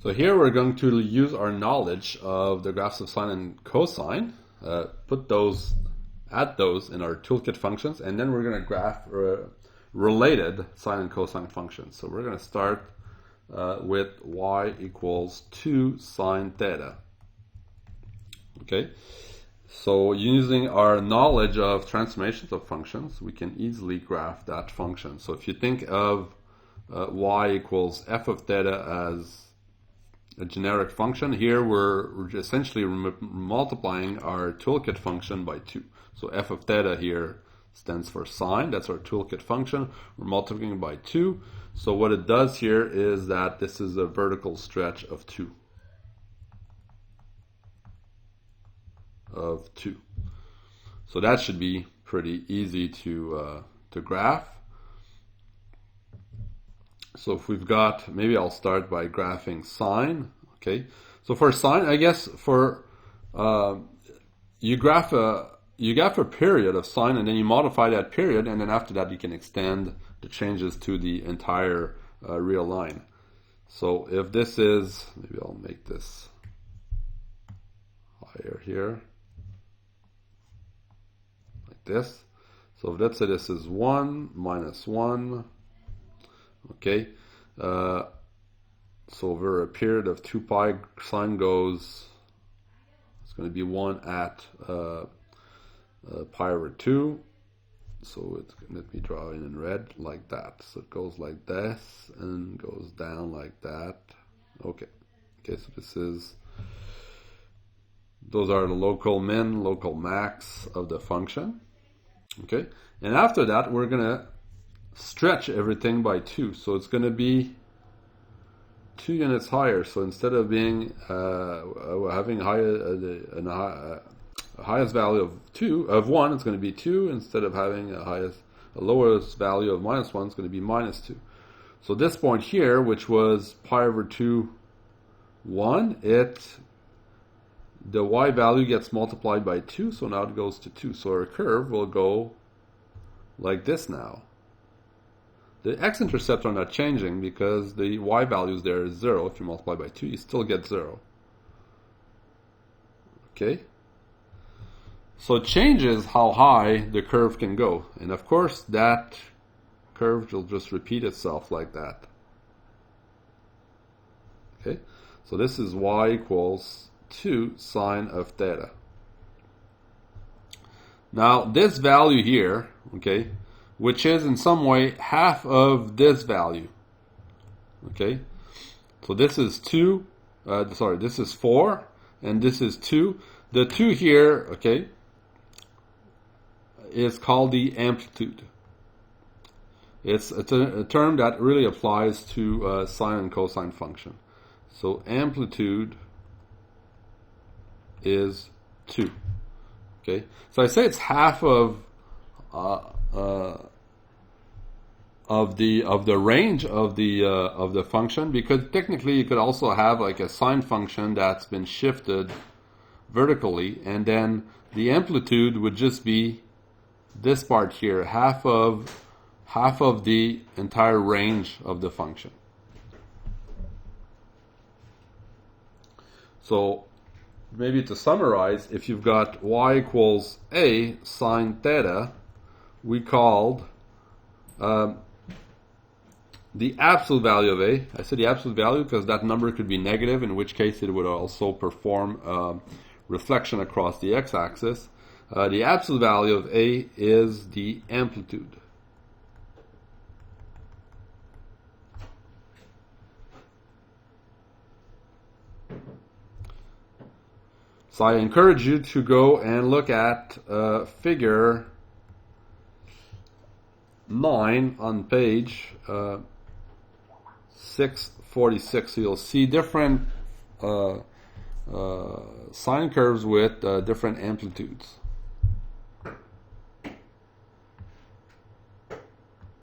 So here we're going to use our knowledge of the graphs of sine and cosine, add those in our toolkit functions, and then we're going to graph related sine and cosine functions. So we're going to start with y equals 2 sine theta. Okay, so using our knowledge of transformations of functions, we can easily graph that function. So if you think of y equals f of theta as a generic function, here we're essentially multiplying our toolkit function by 2. So f of theta here stands for sine, that's our toolkit function. We're multiplying by 2. So what it does here is that this is a vertical stretch of 2. So that should be pretty easy to graph. So if we've got, maybe I'll start by graphing sine. Okay, so for sine, I guess for you graph a period of sine, and then you modify that period, and then after that you can extend the changes to the entire real line. So if this is, maybe I'll make this higher here, like this. So if let's say this is 1 minus 1. Okay, so over a period of 2 pi, sine goes, it's going to be 1 at pi over 2. So it's, let me draw in red like that. So it goes like this and goes down like that. Okay, so this is, those are the local min, local max of the function. Okay, and after that we're going to stretch everything by 2, so it's going to be 2 units higher. So instead of being having a highest value of 1, it's going to be 2. Instead of having a lowest value of minus 1, it's going to be minus 2. So this point here, which was pi over 2, 1, the y value gets multiplied by 2, so now it goes to 2. So our curve will go like this now. The x-intercepts are not changing because the y values there is 0. If you multiply by 2, you still get 0. Okay? So it changes how high the curve can go. And of course, that curve will just repeat itself like that. Okay? So this is y equals 2 sine of theta. Now, this value here, okay, which is in some way half of this value. Okay, so this is 2, this is 4, and this is 2. The 2 here, okay, is called the amplitude. It's a term that really applies to sine and cosine function. So amplitude is 2. Okay, so I say it's half of the range of the function, because technically you could also have like a sine function that's been shifted vertically, and then the amplitude would just be this part here, half of the entire range of the function. So maybe to summarize, if you've got y equals a sine theta, we called the absolute value of a, I said the absolute value because that number could be negative, in which case it would also perform reflection across the x-axis. The absolute value of a is the amplitude. So I encourage you to go and look at figure 9 on page 646. So you'll see different sine curves with different amplitudes.